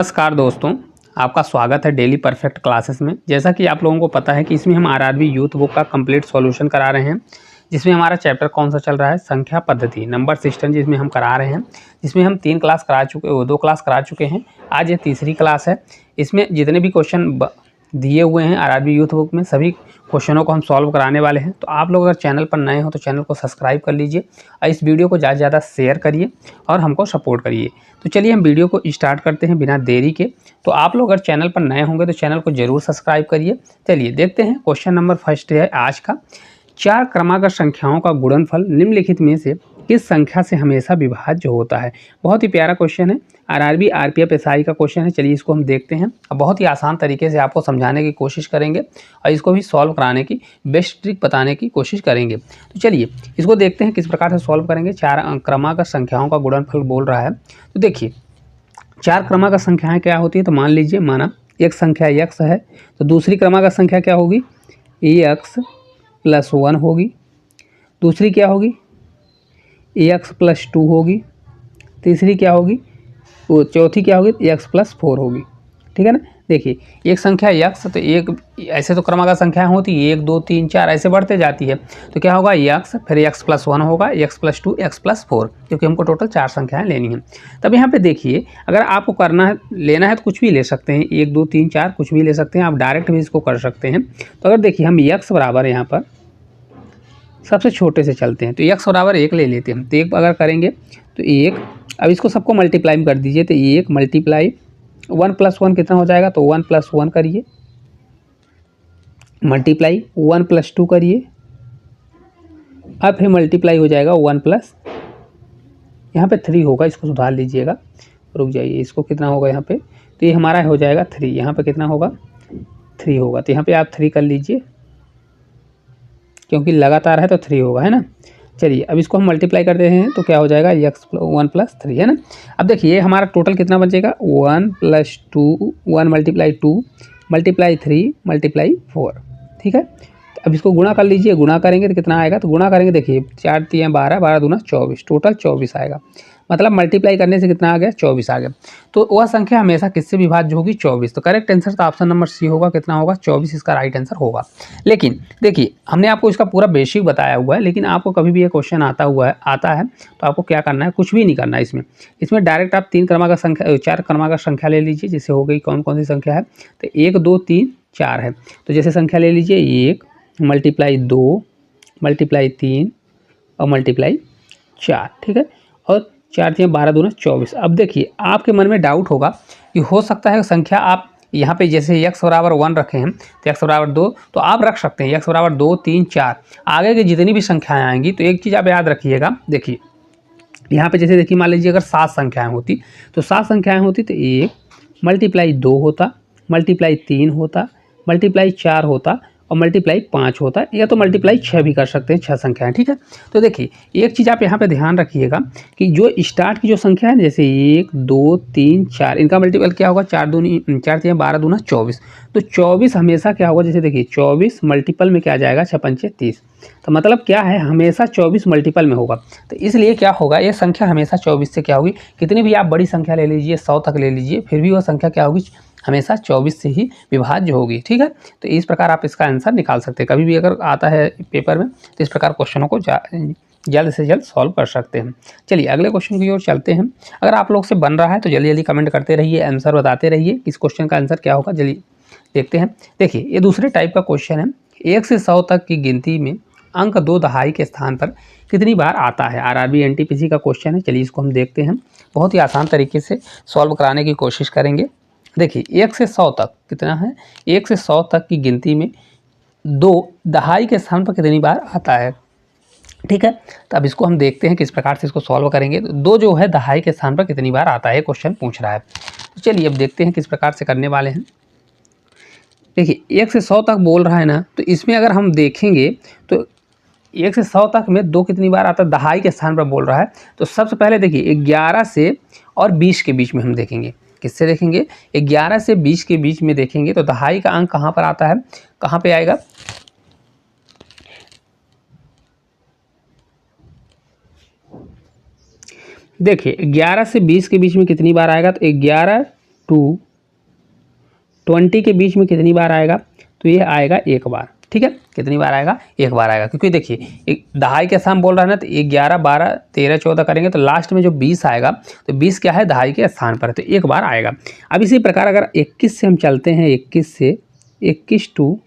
नमस्कार दोस्तों, आपका स्वागत है डेली परफेक्ट क्लासेस में। जैसा कि आप लोगों को पता है कि इसमें हम आरआरबी यूथ बुक का कंप्लीट सॉल्यूशन करा रहे हैं, जिसमें हमारा चैप्टर कौन सा चल रहा है, संख्या पद्धति नंबर सिस्टम, जिसमें हम करा रहे हैं। जिसमें हम 2 क्लास करा चुके हैं। आज ये तीसरी क्लास है। इसमें जितने भी क्वेश्चन दिए हुए हैं आरआरबी यूथ बुक में, सभी क्वेश्चनों को हम सॉल्व कराने वाले हैं। तो आप लोग अगर चैनल पर नए हो तो चैनल को सब्सक्राइब कर लीजिए और इस वीडियो को ज़्यादा से ज़्यादा शेयर करिए और हमको सपोर्ट करिए। तो चलिए हम वीडियो को स्टार्ट करते हैं बिना देरी के। तो आप लोग अगर चैनल पर नए होंगे तो चैनल को जरूर सब्सक्राइब करिए। चलिए देखते हैं। क्वेश्चन नंबर फर्स्ट है आज का, 4 क्रमागत संख्याओं का गुणनफल निम्नलिखित में से किस संख्या से हमेशा विभाज्य होता है। बहुत ही प्यारा क्वेश्चन है, आरआरबी आरपीएफ एसआई का क्वेश्चन है। चलिए इसको हम देखते हैं। अब बहुत ही आसान तरीके से आपको समझाने की कोशिश करेंगे और इसको भी सॉल्व कराने की बेस्ट ट्रिक बताने की कोशिश करेंगे। तो चलिए इसको देखते हैं किस प्रकार से सॉल्व करेंगे। 4 क्रमागत संख्याओं का गुणनफल बोल रहा है। तो देखिए 4 क्रमागत संख्याएं क्या होती है। तो मान लीजिए, माना एक संख्या x है तो दूसरी क्रमागत संख्या क्या होगी, x + 1 होगी। दूसरी क्या होगी, x + 2 होगी। तीसरी क्या होगी, वो चौथी क्या होगी, x + 4 होगी। ठीक है ना। देखिए एक संख्या x, तो एक ऐसे तो क्रमागत संख्याएं होती है 1 2 3 4 ऐसे बढ़ते जाती है। तो क्या होगा, x फिर x + 1 होगा, x + 2 x + 4, क्योंकि हमको टोटल 4 संख्याएं लेनी हैं। तब यहाँ पे देखिए, अगर आपको करना है, लेना है तो कुछ भी ले सकते हैं, 1 2 3 4 कुछ भी ले सकते हैं। आप डायरेक्ट भी इसको कर सकते हैं। तो अगर देखिए हम x बराबर यहाँ पर सबसे छोटे से चलते हैं तो x बराबर 1 ले लेते हैं। तो 1 अगर करेंगे तो 1, अब इसको सबको मल्टीप्लाई कर दीजिए। तो 1 मल्टीप्लाई 1 + 1 कितना हो जाएगा, तो 1 + 1 करिए, मल्टीप्लाई 1 + 2 करिए, अब फिर मल्टीप्लाई हो जाएगा 1 प्लस, यहाँ पे 3 होगा, इसको सुधार लीजिएगा, रुक जाइए। इसको कितना होगा यहाँ पे, तो ये हमारा हो जाएगा 3, यहाँ पे कितना होगा 3 होगा। तो यहाँ पे आप 3 कर लीजिए, क्योंकि लगातार है तो 3 होगा, है ना। चलिए अब इसको हम मल्टीप्लाई करते हैं तो क्या हो जाएगा, x 1 + 3, है ना। अब देखिए हमारा टोटल कितना बचेगा, 1 + 2, 1 × 2 × 3 × 4। ठीक है। तो अब इसको गुणा कर लीजिए। गुणा करेंगे तो कितना आएगा, तो गुणा करेंगे, देखिए 4 × 3 = 12, 12 दूना 24, टोटल 24 आएगा। मतलब मल्टीप्लाई करने से कितना आ गया, 24 आ गया। तो वह संख्या हमेशा किससे विभाज्य होगी, 24। तो करेक्ट आंसर तो ऑप्शन नंबर सी होगा। कितना होगा, 24 इसका राइट आंसर होगा। लेकिन देखिए हमने आपको इसका पूरा बेसिक बताया हुआ है, लेकिन आपको कभी भी ये क्वेश्चन आता है तो आपको क्या करना है, कुछ भी नहीं करना है इसमें डायरेक्ट आप 3 क्रमागत संख्या 4 क्रमागत संख्या ले लीजिए। जैसे हो गई कौन कौन सी संख्या है, तो 1 2 3 4 है। तो जैसे संख्या ले लीजिए 1 × 2 × 3 और × 4। ठीक है। और 4 × 3 = 12 दूना 24। अब देखिए आपके मन में डाउट होगा कि हो सकता है संख्या आप यहाँ पे जैसे x बराबर 1 रखे हैं तो x बराबर 2 तो आप रख सकते हैं, x बराबर 2 3 4 आगे की जितनी भी संख्याएं आएंगी। तो एक चीज़ आप याद रखिएगा, देखिए यहाँ पे जैसे देखिए मान लीजिए अगर 7 संख्याएं होती तो 7 संख्याएं होती तो 1 × 2 होता, × 3 होता, × 4 होता और × 5 होता, या तो × 6 भी कर सकते हैं, 6 संख्याएं। ठीक है। तो देखिए एक चीज़ आप यहाँ पे ध्यान रखिएगा कि जो स्टार्ट की जो संख्या है ना, जैसे 1 2 3 4, इनका मल्टीपल क्या होगा, 4 × 12 दूना 24। तो 24 हमेशा क्या होगा, जैसे देखिए 24 मल्टीपल में क्या जाएगा, 6 × 5 = 30। तो मतलब क्या है, हमेशा 24 मल्टीपल में होगा। तो इसलिए क्या होगा, ये संख्या हमेशा 24 से क्या होगी, कितनी भी आप बड़ी संख्या ले लीजिए, 100 तक ले लीजिए, फिर भी वह संख्या क्या होगी, हमेशा 24 से ही विभाज्य होगी। ठीक है। तो इस प्रकार आप इसका आंसर निकाल सकते हैं। कभी भी अगर आता है पेपर में तो इस प्रकार क्वेश्चनों को जल्द से जल्द सॉल्व कर सकते हैं। चलिए अगले क्वेश्चन की ओर चलते हैं। अगर आप लोग से बन रहा है तो जल्दी जल्दी कमेंट करते रहिए, आंसर बताते रहिए, इस क्वेश्चन का आंसर क्या होगा। जल्दी देखते हैं। देखिए ये दूसरे टाइप का क्वेश्चन है, 1 से 100 तक की गिनती में अंक 2 दहाई के स्थान पर कितनी बार आता है। आरआरबी एनटीपीसी का क्वेश्चन है। चलिए इसको हम देखते हैं, बहुत ही आसान तरीके से सॉल्व कराने की कोशिश करेंगे। देखिए 1 से 100 तक कितना है, 1 से 100 तक की गिनती में 2 दहाई के स्थान पर कितनी बार आता है। ठीक है। तो अब इसको हम देखते हैं किस प्रकार से इसको सॉल्व करेंगे। तो 2 जो है दहाई के स्थान पर कितनी बार आता है, क्वेश्चन पूछ रहा है। तो चलिए अब देखते हैं किस प्रकार से करने वाले हैं। देखिए 1 से 100 तक बोल रहा है ना, तो इसमें अगर हम देखेंगे तो 1 से 100 तक में 2 कितनी बार आता है, दहाई के स्थान पर बोल रहा है। तो सबसे पहले देखिए 11 से और 20 के बीच में हम देखेंगे, किससे देखेंगे, 11 से 20 के बीच में देखेंगे। तो दहाई का अंक कहाँ पर आता है, कहाँ पे आएगा, देखिए 11 से 20 के बीच में कितनी बार आएगा, तो 11 टू 20 के बीच में कितनी बार आएगा, तो ये आएगा एक बार। ठीक है, कितनी बार आएगा, एक बार आएगा, क्योंकि देखिए एक दहाई के स्थान बोल रहा है ना, तो 11 12 13 14 करेंगे तो लास्ट में जो 20 आएगा, तो 20 क्या है, दहाई के स्थान पर है, तो एक बार आएगा। अब इसी प्रकार अगर 21 से हम चलते हैं, 21 से 21 टू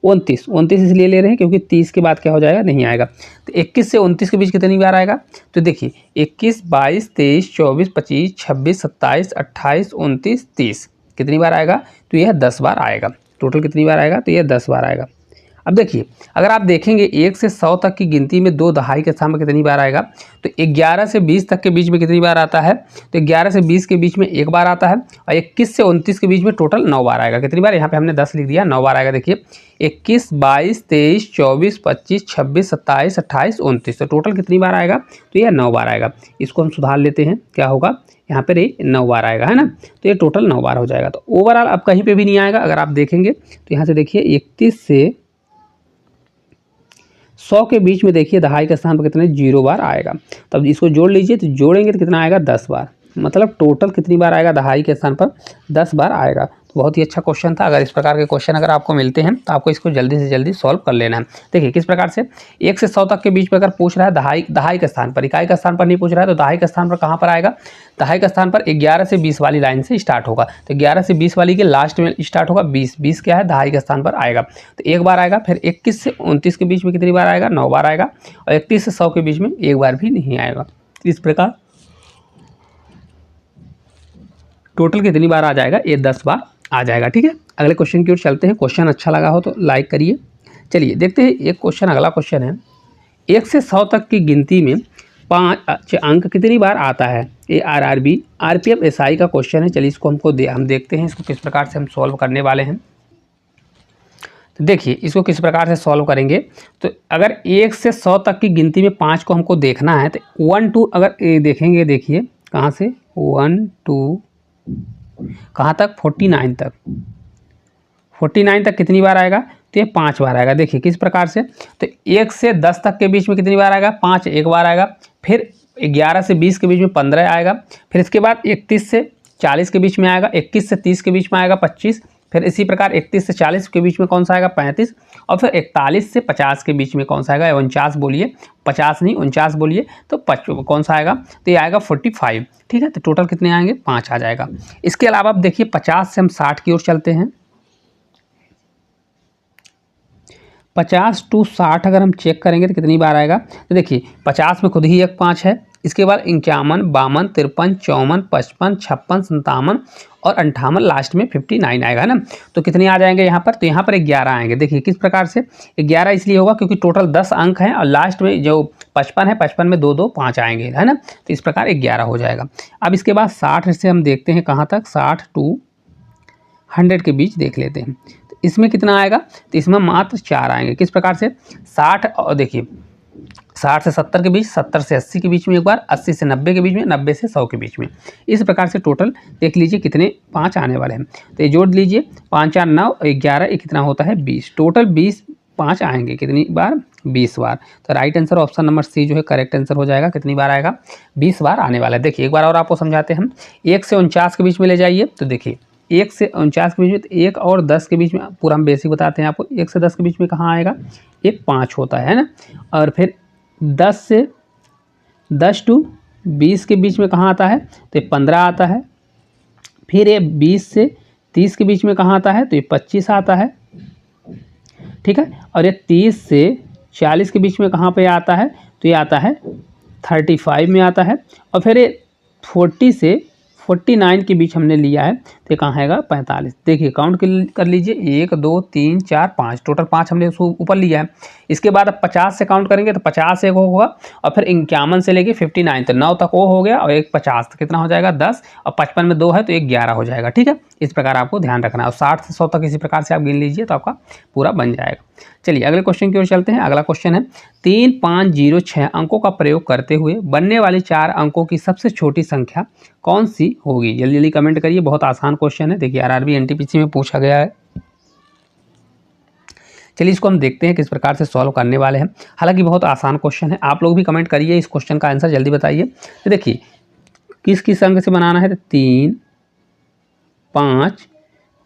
29 इसलिए ले रहे हैं क्योंकि 30 के बाद क्या हो जाएगा, नहीं आएगा। तो 21 से 29 के बीच कितनी बार आएगा, तो देखिए 21 22 23 24 25 26 27 28 29 30 कितनी बार आएगा, तो यह 10 बार आएगा। टोटल कितनी बार आएगा, तो यह 10 बार आएगा। अब देखिए अगर आप देखेंगे 1 से 100 तक की गिनती में 2 दहाई के स्थान पर कितनी बार आएगा, तो 11 से 20 तक के बीच में कितनी बार आता है, तो 11 से 20 के बीच में एक बार आता है, और 21 से 29 के बीच में टोटल 9 बार आएगा। कितनी बार, यहाँ पे हमने 10 लिख दिया, 9 बार आएगा। देखिए 21 22 23 24 25 26 27 28 29, तो टोटल कितनी बार आएगा, तो यह 9 बार आएगा। इसको हम सुधार लेते हैं, क्या होगा, यहाँ पर ये 9 बार आएगा, है ना, तो ये टोटल 9 बार हो जाएगा। तो ओवरऑल अब कहीं पे भी नहीं आएगा। अगर आप देखेंगे तो यहाँ से देखिए 31 से 100 के बीच में देखिए दहाई के स्थान पर कितने 0 बार आएगा। तब इसको जोड़ लीजिए, तो जोड़ेंगे तो कितना आएगा, 10 बार। मतलब टोटल कितनी बार आएगा, दहाई के स्थान पर 10 बार आएगा। तो बहुत ही अच्छा क्वेश्चन था। अगर इस प्रकार के क्वेश्चन अगर आपको मिलते हैं तो आपको इसको जल्दी से जल्दी सॉल्व कर लेना है। देखिए किस प्रकार से 1 से 100 तक के बीच में अगर पूछ रहा है दहाई के स्थान पर, इकाई के स्थान पर नहीं पूछ रहा है, तो दहाई के स्थान पर कहाँ पर आएगा, दहाई के स्थान पर 11 से 20 वाली लाइन से स्टार्ट होगा। तो 11 से 20 वाली के लास्ट में स्टार्ट होगा 20 क्या है, दहाई के स्थान पर आएगा, तो एक बार आएगा। फिर 21 से 29 के बीच में कितनी बार आएगा, 9 बार आएगा, और 31 से 100 के बीच में एक बार भी नहीं आएगा। इस प्रकार टोटल कितनी बार आ जाएगा, ये 10 बार आ जाएगा। ठीक है, अगले क्वेश्चन की ओर चलते हैं। क्वेश्चन अच्छा लगा हो तो लाइक करिए। चलिए देखते हैं एक क्वेश्चन, अगला क्वेश्चन है 1 से 100 तक की गिनती में 5 अंक कितनी बार आता है। ये RRB RPF SI का क्वेश्चन है। चलिए इसको हम देखते हैं इसको किस प्रकार से हम सॉल्व करने वाले हैं। तो देखिए इसको किस प्रकार से सॉल्व करेंगे। तो अगर 1 से 100 तक की गिनती में 5 को हमको देखना है, तो 1 2 अगर देखेंगे, देखिए कहाँ से 1 2 कहाँ तक 49 तक, 49 तक कितनी बार आएगा, तो ये 5 बार आएगा। देखिए किस प्रकार से, तो 1 से 10 तक के बीच में कितनी बार आएगा, 5 एक बार आएगा। फिर 11 से 20 के बीच में 15 आएगा। फिर इसके बाद 31 से 40 के बीच में आएगा, 21 से 30 के बीच में आएगा 25। फिर इसी प्रकार 31 से 40 के बीच में कौन सा आएगा, 35। और फिर 41 से 50 के बीच में कौन सा आएगा, 49 बोलिए, 50 नहीं 49 बोलिए, तो कौन सा आएगा, तो ये आएगा 45। ठीक है, तो टोटल कितने आएंगे, 5 आ जाएगा। इसके अलावा अब देखिए 50 से हम 60 की ओर चलते हैं। 50 टू 60 अगर हम चेक करेंगे तो कितनी बार आएगा, तो देखिए 50 में खुद ही एक 5 है। इसके बाद 51 52 53 54 55 56 57 और 58 लास्ट में 59 आएगा ना। तो कितने आ जाएंगे यहाँ पर, तो यहाँ पर 11 आएंगे। देखिए किस प्रकार से 11 इसलिए होगा क्योंकि टोटल 10 अंक हैं और लास्ट में जो 55 है 55 में 2 2 5 आएंगे, है ना। तो इस प्रकार 11 हो जाएगा। अब इसके बाद 60 से हम देखते हैं कहाँ तक, 60 टू 100 के बीच देख लेते हैं। तो इसमें कितना आएगा, तो इसमें मात्र 4 आएंगे। किस प्रकार से 60 और देखिए 60 से 70 के बीच, 70 से 80 के बीच में एक बार, 80 से 90 के बीच में, 90 से 100 के बीच में। इस प्रकार से टोटल देख लीजिए कितने 5 आने वाले हैं। तो ये जोड़ लीजिए 5 4 9 11, ये कितना होता है 20। टोटल 20 5 आएंगे कितनी बार, 20 बार। तो right answer option number C जो है करेक्ट आंसर हो जाएगा। कितनी बार आएगा, 20 बार आने वाला है। देखिए एक बार और आपको समझाते हैं हम। 1 से 49 के बीच में ले जाइए, तो देखिए 1 से 49 के बीच में, तो 1 और 10 के बीच में पूरा हम बेसिक बताते हैं आपको। 1 से 10 के बीच में कहाँ आएगा, एक 5 होता है ना। और फिर 10 टू 20 के बीच में कहाँ आता है, तो ये 15 आता है। फिर ये 20 से 30 के बीच में कहाँ आता है, तो ये 25 आता है। ठीक है, और ये 30 से 40 के बीच में कहाँ पे आता है, तो ये आता है 35 में आता है। और फिर ये 40 से 49 के बीच हमने लिया है, तो कहाँ आएगा 45। देखिए काउंट कर लीजिए 1 2 3 4 5, टोटल 5 हमने उसको ऊपर लिया है। इसके बाद अब 50 से काउंट करेंगे तो 50 एक होगा, और फिर 51 से लेके 59 तो 9 तक वो हो गया, और एक 50 तो कितना हो जाएगा 10, और 55 में 2 है तो एक 11 हो जाएगा। ठीक है, इस प्रकार आपको ध्यान रखना है। और 60 से 100 तक इसी प्रकार से आप गिन लीजिए तो आपका पूरा बन जाएगा। चलिए अगले क्वेश्चन की ओर चलते हैं। अगला क्वेश्चन है 3 5 0 6 अंकों का प्रयोग करते हुए बनने वाली 4 अंकों की सबसे छोटी संख्या कौन सी होगी। जल्दी जल्दी कमेंट करिए, बहुत आसान क्वेश्चन है। देखिए RRB NTPC में पूछा गया है। चलिए इसको हम देखते हैं किस प्रकार से सॉल्व करने वाले हैं। हालांकि बहुत आसान क्वेश्चन है, आप लोग भी कमेंट करिए, इस क्वेश्चन का आंसर जल्दी बताइए। तो देखिए किस अंक से बनाना है, तो 3 5,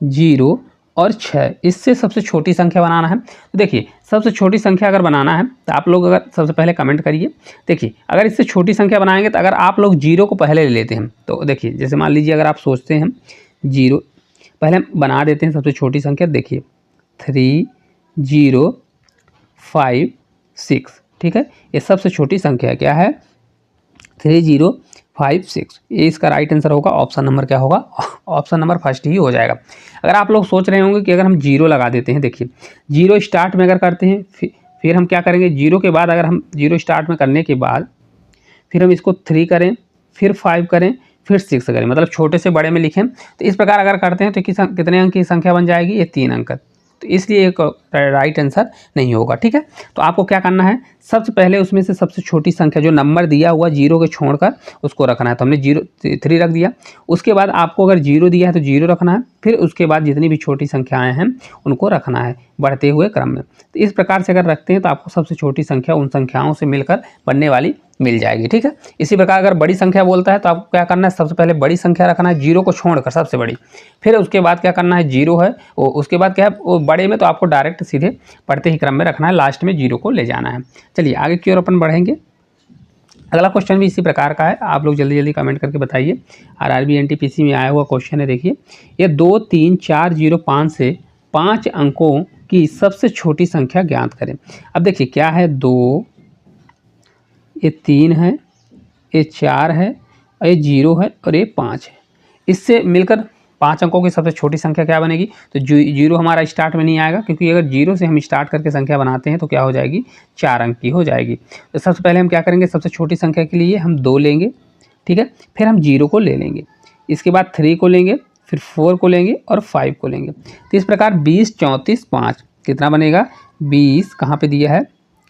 0 और 6, इससे सबसे छोटी संख्या बनाना है। तो देखिए सबसे छोटी संख्या अगर बनाना है तो आप लोग अगर सबसे पहले कमेंट करिए। देखिए अगर इससे छोटी संख्या बनाएंगे तो अगर आप लोग 0 को पहले ले लेते हैं तो देखिए जैसे मान लीजिए अगर आप सोचते हैं 0 पहले हम बना देते हैं सबसे छोटी संख्या। देखिए 3, 0, 5, 6, ठीक है, ये सबसे छोटी संख्या क्या है 3, 0, 5, 6, ये इसका राइट आंसर होगा। ऑप्शन नंबर क्या होगा, ऑप्शन नंबर फर्स्ट ही हो जाएगा। अगर आप लोग सोच रहे होंगे कि अगर हम 0 लगा देते हैं, देखिए 0 स्टार्ट में अगर करते हैं फिर हम क्या करेंगे 0 के बाद अगर हम 0 स्टार्ट में करने के बाद फिर हम इसको 3 करें, फिर 5 करें, फिर 6 करें, मतलब छोटे से बड़े में लिखें, तो इस प्रकार अगर करते हैं तो कितने अंक की संख्या बन जाएगी, ये 3 अंक। तो इसलिए एक राइट आंसर नहीं होगा। ठीक है, तो आपको क्या करना है, सबसे पहले उसमें से सबसे छोटी संख्या जो नंबर दिया हुआ 0 के छोड़कर उसको रखना है। तो हमने 3 रख दिया। उसके बाद आपको अगर 0 दिया है तो 0 रखना है, फिर उसके बाद जितनी भी छोटी संख्याएं हैं उनको रखना है बढ़ते हुए क्रम में। तो इस प्रकार से अगर रखते हैं तो आपको सबसे छोटी संख्या उन संख्याओं से मिलकर बनने वाली मिल जाएगी। ठीक है, इसी प्रकार अगर बड़ी संख्या बोलता है तो आपको क्या करना है, सबसे पहले बड़ी संख्या रखना है 0 को छोड़कर सबसे बड़ी, फिर उसके बाद क्या करना है 0 है वो, उसके बाद क्या है वो बड़े में, तो आपको डायरेक्ट सीधे पढ़ते ही क्रम में रखना है, लास्ट में 0 को ले जाना है। चलिए आगे की ओर अपन बढ़ेंगे। अगला क्वेश्चन भी इसी प्रकार का है, आप लोग जल्दी जल्दी कमेंट करके बताइए। RRB NTPC में आया हुआ क्वेश्चन है। देखिए ये 2, 3, 4, 0, 5 से 5 अंकों की सबसे छोटी संख्या ज्ञात करें। अब देखिए क्या है, 2, ये 3 है, ये 4 है, और ये 0 है, और ये 5 है। इससे मिलकर 5 अंकों की सबसे छोटी संख्या क्या बनेगी, तो 0 हमारा स्टार्ट में नहीं आएगा, क्योंकि अगर 0 से हम स्टार्ट करके संख्या बनाते हैं तो क्या हो जाएगी, 4 अंक की हो जाएगी। तो सबसे पहले हम क्या करेंगे, सबसे छोटी संख्या के लिए हम 2 लेंगे, ठीक है, फिर हम 0 को ले लेंगे, इसके बाद 3 को लेंगे, फिर 4 को लेंगे और 5 को लेंगे। तो इस प्रकार 20, 34, 5 कितना बनेगा, 20 कहाँ पे दिया है,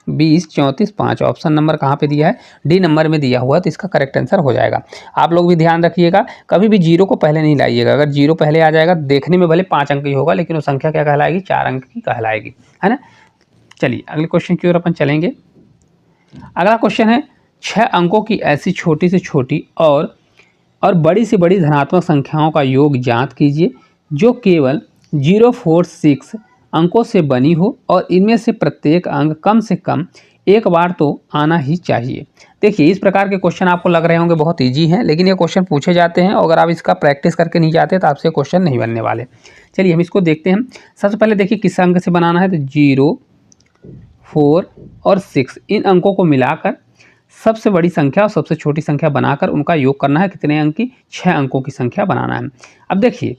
20, 34, 5 ऑप्शन नंबर कहाँ पे दिया है, डी नंबर में दिया हुआ है, तो इसका करेक्ट आंसर हो जाएगा। आप लोग भी ध्यान रखिएगा, कभी भी 0 को पहले नहीं लाइएगा। अगर 0 पहले आ जाएगा, देखने में भले 5 अंक की होगा लेकिन वो संख्या क्या कहलाएगी, 4 अंक की कहलाएगी, है ना। चलिए अगले क्वेश्चन की ओर अपन चलेंगे। अगला क्वेश्चन है 6 अंकों की ऐसी छोटी से छोटी और बड़ी से बड़ी धनात्मक संख्याओं का योग ज्ञात कीजिए जो केवल 0, 4, 6 अंकों से बनी हो और इनमें से प्रत्येक अंक कम से कम एक बार तो आना ही चाहिए। देखिए इस प्रकार के क्वेश्चन आपको लग रहे होंगे बहुत इजी हैं, लेकिन ये क्वेश्चन पूछे जाते हैं और अगर आप इसका प्रैक्टिस करके नहीं जाते तो आपसे क्वेश्चन नहीं बनने वाले। चलिए हम इसको देखते हैं। सबसे पहले देखिए किस अंक से बनाना है, तो 0, 4 और 6 इन अंकों को मिलाकर सबसे बड़ी संख्या और सबसे छोटी संख्या बनाकर उनका योग करना है। कितने अंक की, 6 अंकों की संख्या बनाना है। अब देखिए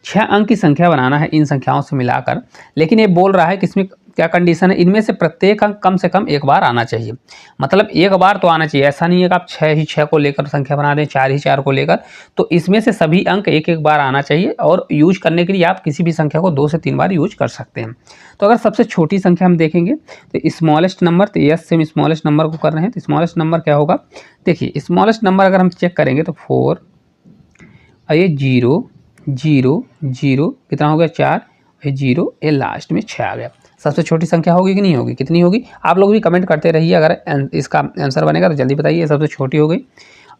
6 अंक की संख्या बनाना है इन संख्याओं से मिलाकर, लेकिन ये बोल रहा है कि इसमें क्या कंडीशन है, इनमें से प्रत्येक अंक कम से कम एक बार आना चाहिए। मतलब एक बार तो आना चाहिए, ऐसा नहीं है कि आप 6 ही 6 को लेकर संख्या बना दें, 4 ही 4 को लेकर, तो इसमें से सभी अंक एक एक बार आना चाहिए। और यूज करने के लिए आप किसी भी संख्या को 2 से 3 बार यूज कर सकते हैं। तो अगर सबसे छोटी संख्या हम देखेंगे तो स्मॉलेस्ट नंबर, तो यस से हम स्मॉलेस्ट नंबर को कर रहे हैं, तो स्मॉलेस्ट नंबर क्या होगा, देखिए स्मॉलेस्ट नंबर अगर हम चेक करेंगे तो 4 और ये 0, 0, 0 कितना हो गया 4, ये 0, ये लास्ट में 6 आ गया। सबसे छोटी संख्या होगी कि नहीं होगी, कितनी होगी, आप लोग भी कमेंट करते रहिए। अगर इसका आंसर बनेगा तो जल्दी बताइए, सबसे छोटी हो गई।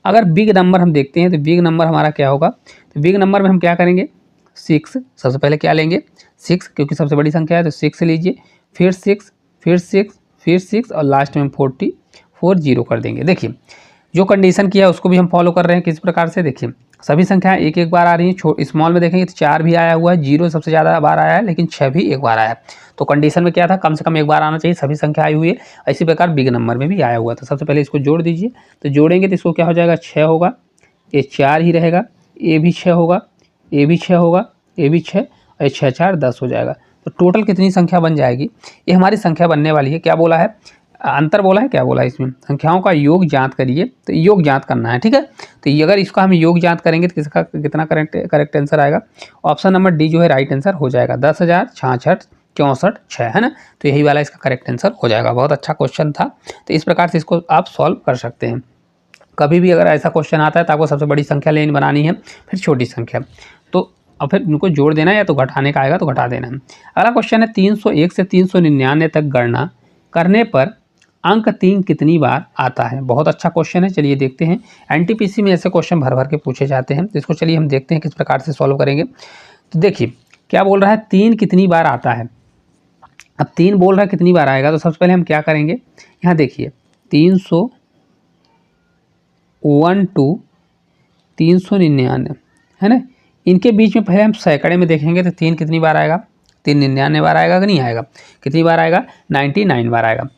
अगर बिग नंबर हम देखते हैं तो बिग नंबर हमारा क्या होगा, तो बिग नंबर में हम क्या करेंगे, 6 सबसे पहले क्या लेंगे, 6 क्योंकि सबसे बड़ी संख्या है तो 6 लीजिए, फिर 6, फिर 6, फिर 6 और लास्ट में 44 0 कर देंगे। देखिए जो कंडीशन किया है उसको भी हम फॉलो कर रहे हैं। किस प्रकार से, देखिए सभी संख्याएं एक एक बार आ रही हैं। स्मॉल में देखेंगे तो 4 भी आया हुआ है, 0 सबसे ज़्यादा बार आया है, लेकिन 6 भी एक बार आया है। तो कंडीशन में क्या था, कम से कम एक बार आना चाहिए, सभी संख्या आई हुई है। इसी प्रकार बिग नंबर में भी आया हुआ था। सबसे पहले इसको जोड़ दीजिए, तो जोड़ेंगे तो इसको क्या हो जाएगा, 6 होगा, ये 4 ही रहेगा, ये भी 6 होगा, ये भी 6 होगा, ये भी 6 और 6 4 10 हो जाएगा। तो टोटल कितनी संख्या बन जाएगी, ये हमारी संख्या बनने वाली है। क्या बोला है, अंतर बोला है, क्या बोला है इसमें, संख्याओं का योग ज्ञात करिए, तो योग ज्ञात करना है। ठीक है, तो ये अगर इसका हम योग ज्ञात करेंगे तो किसका कितना करेक्ट आंसर आएगा, ऑप्शन नंबर डी जो है राइट आंसर हो जाएगा, 10,066, 64, 6 है ना। तो यही वाला इसका करेक्ट आंसर हो जाएगा। बहुत अच्छा क्वेश्चन था, तो इस प्रकार से इसको आप सॉल्व कर सकते हैं। कभी भी अगर ऐसा क्वेश्चन आता है तो आपको सबसे बड़ी संख्या लेनी बनानी है, फिर छोटी संख्या, तो अब फिर उनको जोड़ देना है या तो घटाने का आएगा तो घटा देना है। अगला क्वेश्चन है 301 से 399 तक गणना करने पर अंक 3 कितनी बार आता है? बहुत अच्छा क्वेश्चन है, चलिए देखते हैं। एनटीपीसी में ऐसे क्वेश्चन भर भर के पूछे जाते हैं, तो इसको चलिए हम देखते हैं किस प्रकार से सॉल्व करेंगे। तो देखिए क्या बोल रहा है, 3 कितनी बार आता है। अब 3 बोल रहा है कितनी बार आएगा, तो सबसे पहले हम क्या करेंगे, यहाँ देखिए 301 टू 399 है ना, इनके बीच में पहले हम सैकड़े में देखेंगे तो 3 कितनी बार आएगा, 399 बार आएगा कि नहीं आएगा, कितनी बार आएगा, 99 बार आएगा।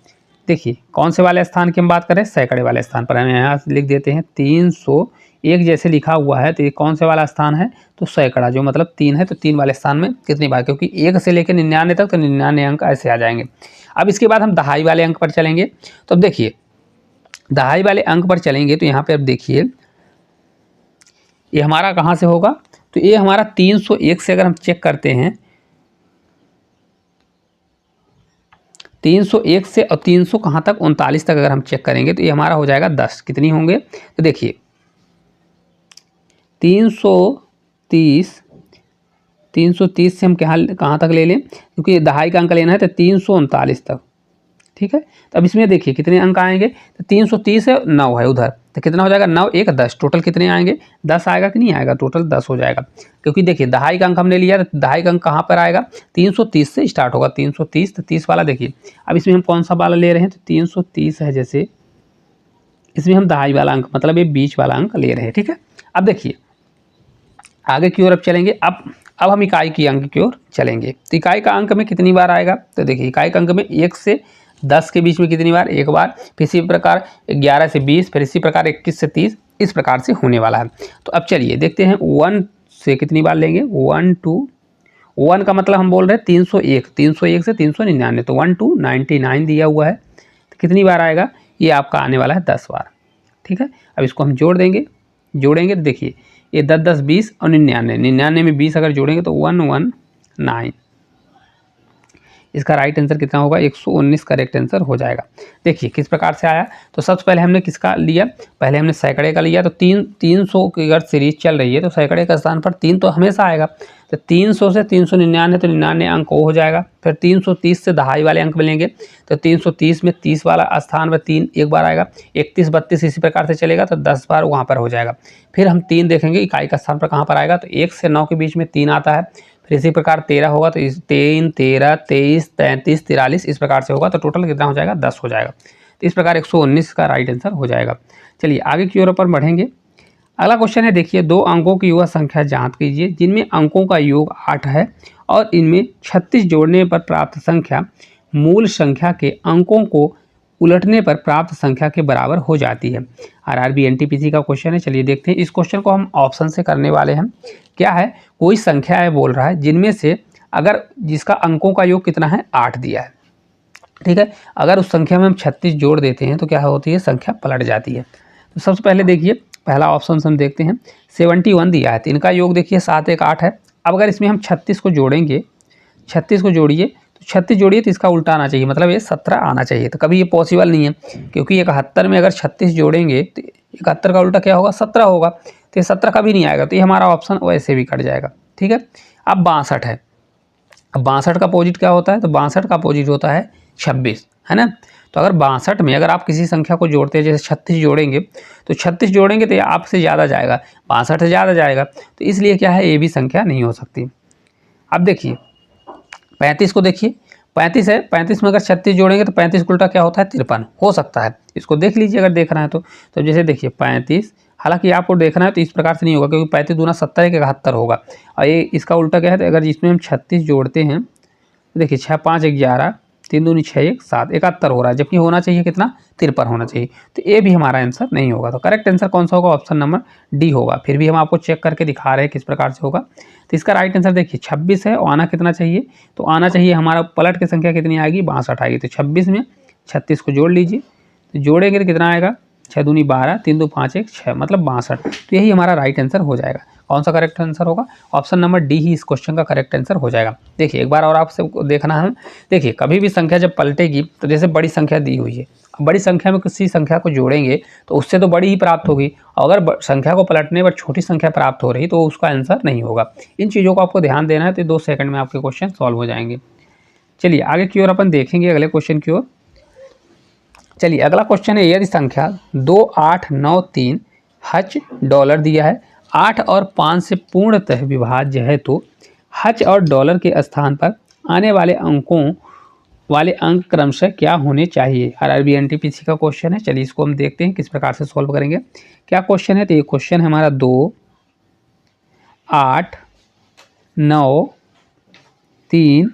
देखिए कौन से वाले स्थान की हम बात करें, सैकड़े वाले स्थान पर हम यहाँ लिख देते हैं 301 जैसे लिखा हुआ है, तो ये कौन से वाला स्थान है, तो सैकड़ा, जो मतलब 3 है, तो 3 वाले स्थान में कितनी बार, क्योंकि 1 से लेकर 99 तक, तो 99 अंक ऐसे आ जाएंगे। अब इसके बाद हम दहाई वाले अंक पर चलेंगे। तो अब देखिए दहाई वाले अंक पर चलेंगे तो यहाँ पे अब देखिए ये हमारा कहाँ से होगा, तो ये हमारा 301 से अगर हम चेक करते हैं, 301 से और 300 कहाँ तक, 39 तक अगर हम चेक करेंगे तो ये हमारा हो जाएगा 10। कितनी होंगे, तो देखिए 330 से हम कहाँ तक ले लें, क्योंकि दहाई का अंक लेना है तो 339 तक, ठीक है। तो अब इसमें देखिए कितने अंक आएंगे, तो 330 है, 9 है उधर, तो कितना हो जाएगा, 9 1 10, टोटल कितने आएंगे, 10 आएगा कि नहीं आएगा, टोटल 10 हो जाएगा। क्योंकि देखिए दहाई का अंक हमने लिया, तो दहाई का अंक कहाँ पर आएगा, 330 से स्टार्ट होगा, 330, तो 30 वाला देखिए। अब इसमें हम कौन सा वाला ले रहे हैं, तो 330 है, जैसे इसमें हम दहाई वाला अंक मतलब ये बीच वाला अंक ले रहे हैं, ठीक है। अब देखिए आगे की ओर अब चलेंगे। अब हम इकाई की अंक की ओर चलेंगे। तो इकाई का अंक में कितनी बार आएगा, तो देखिए इकाई का अंक में 1 से 10 के बीच में कितनी बार, एक बार, फिर इसी प्रकार 11 से 20, फिर इसी प्रकार 21 से 30, इस प्रकार से होने वाला है। तो अब चलिए देखते हैं 1 से कितनी बार लेंगे, 1 टू 1 का मतलब हम बोल रहे हैं 301 से 399, तो 1 टू 99 दिया हुआ है, तो कितनी बार आएगा, ये आपका आने वाला है 10 बार, ठीक है। अब इसको हम जोड़ेंगे तो देखिए ये 10 10 20 और 99 में 20 अगर जोड़ेंगे तो 119, इसका राइट आंसर कितना होगा, 119 करेक्ट आंसर हो जाएगा। देखिए किस प्रकार से आया, तो सबसे पहले हमने किसका लिया, पहले हमने सैकड़े का लिया, तो 300 की अगर सीरीज चल रही है तो सैकड़े का स्थान पर 3 तो हमेशा आएगा, तो 300 से 399 तो 99 अंक हो जाएगा। फिर 330 से दहाई वाले अंक मिलेंगे, तो 330 में 30 वाला स्थान पर 3 एक बार आएगा, 31 32 इसी प्रकार से चलेगा, तो 10 बार वहाँ पर हो जाएगा। फिर हम 3 देखेंगे इकाई का स्थान पर कहाँ पर आएगा, तो 1 से 9 के बीच में 3 आता है, फिर इसी प्रकार 13 होगा, तो 3 13 23 33 43 इस प्रकार से होगा, तो टोटल कितना हो जाएगा, 10 हो जाएगा। तो इस प्रकार 119 का राइट आंसर हो जाएगा। चलिए आगे की ओर पर बढ़ेंगे। अगला क्वेश्चन है, देखिए 2 अंकों की युवा संख्या ज्ञात कीजिए जिनमें अंकों का योग 8 है और इनमें 36 जोड़ने पर प्राप्त संख्या मूल संख्या के अंकों को उलटने पर प्राप्त संख्या के बराबर हो जाती है। आरआरबी एनटीपीसी का क्वेश्चन है, चलिए देखते हैं। इस क्वेश्चन को हम ऑप्शन से करने वाले हैं। क्या है, कोई संख्या है बोल रहा है जिनमें से अगर जिसका अंकों का योग कितना है, 8 दिया है, ठीक है। अगर उस संख्या में हम 36 जोड़ देते हैं तो क्या होती है, संख्या पलट जाती है। तो सबसे पहले देखिए पहला ऑप्शन हम देखते हैं, 71 दिया है, तो इनका योग देखिए 7 1 8 है। अब अगर इसमें हम 36 को जोड़ेंगे, 36 को जोड़िए, तो 36 जोड़िए तो इसका उल्टा आना चाहिए, मतलब ये 17 आना चाहिए। तो कभी ये पॉसिबल नहीं है, क्योंकि 71 में अगर 36 जोड़ेंगे तो 71 का उल्टा क्या होगा, 17 होगा, तो ये 17 कभी नहीं आएगा, तो ये हमारा ऑप्शन वैसे भी कट जाएगा, ठीक है। अब 62 है, अब 62 का अपोजिट क्या होता है, तो 62 का अपोजिट होता है 26, है ना। तो अगर 62 में अगर आप किसी संख्या को जोड़ते हैं, जैसे 36 जोड़ेंगे, तो 36 जोड़ेंगे तो ये आपसे ज़्यादा जाएगा, 62 से ज़्यादा जाएगा, तो इसलिए क्या है, ये भी संख्या नहीं हो सकती। अब देखिए 35 को देखिए, 35 है, 35 में अगर 36 जोड़ेंगे तो 35 उल्टा क्या होता है, 53 हो सकता है। इसको देख लीजिए अगर देखना है तो जैसे देखिए 35, हालांकि आपको देखना है तो इस प्रकार से नहीं होगा, क्योंकि 35 दूना 70 एक 71 होगा, और ये इसका उल्टा क्या है, तो अगर इसमें हम 36 जोड़ते हैं तो देखिए 6 5 11 3 दूनी 6 1 7 71 हो रहा है, जबकि होना चाहिए कितना, 53 होना चाहिए। तो ये भी हमारा आंसर नहीं होगा। तो करेक्ट आंसर कौन सा होगा, ऑप्शन नंबर डी होगा। फिर भी हम आपको चेक करके दिखा रहे हैं किस प्रकार से होगा। तो इसका राइट आंसर देखिए 26 है, और आना कितना चाहिए, तो आना चाहिए हमारा पलट की संख्या कितनी आएगी, 62 आएगी। तो 26 में 36 को जोड़ लीजिए, तो जोड़ेंगे तो कितना आएगा, 6 दूनी 12 3 2 5 1 6, मतलब 62। तो यही हमारा राइट आंसर हो जाएगा। कौन सा करेक्ट आंसर होगा, ऑप्शन नंबर डी ही इस क्वेश्चन का करेक्ट आंसर हो जाएगा। देखिए एक बार और आपसे देखना है, देखिए कभी भी संख्या जब पलटेगी तो जैसे बड़ी संख्या दी हुई है, बड़ी संख्या में किसी संख्या को जोड़ेंगे तो उससे तो बड़ी ही प्राप्त होगी, और अगर संख्या को पलटने पर छोटी संख्या प्राप्त हो रही तो उसका आंसर नहीं होगा। इन चीज़ों को आपको ध्यान देना है, तो 2 सेकंड में आपके क्वेश्चन सॉल्व हो जाएंगे। चलिए आगे की ओर अपन देखेंगे, अगले क्वेश्चन की ओर। चलिए अगला क्वेश्चन है, यदि संख्या 2893 हच डॉलर दिया है, 8 और 5 से पूर्णतः विभाज्य है, तो हच और डॉलर के स्थान पर आने वाले अंकों वाले अंक क्रमशः क्या होने चाहिए। आरआरबी एनटीपीसी का क्वेश्चन है। चलिए इसको हम देखते हैं किस प्रकार से सॉल्व करेंगे। क्या क्वेश्चन है, तो ये क्वेश्चन है हमारा 2 8 9 3,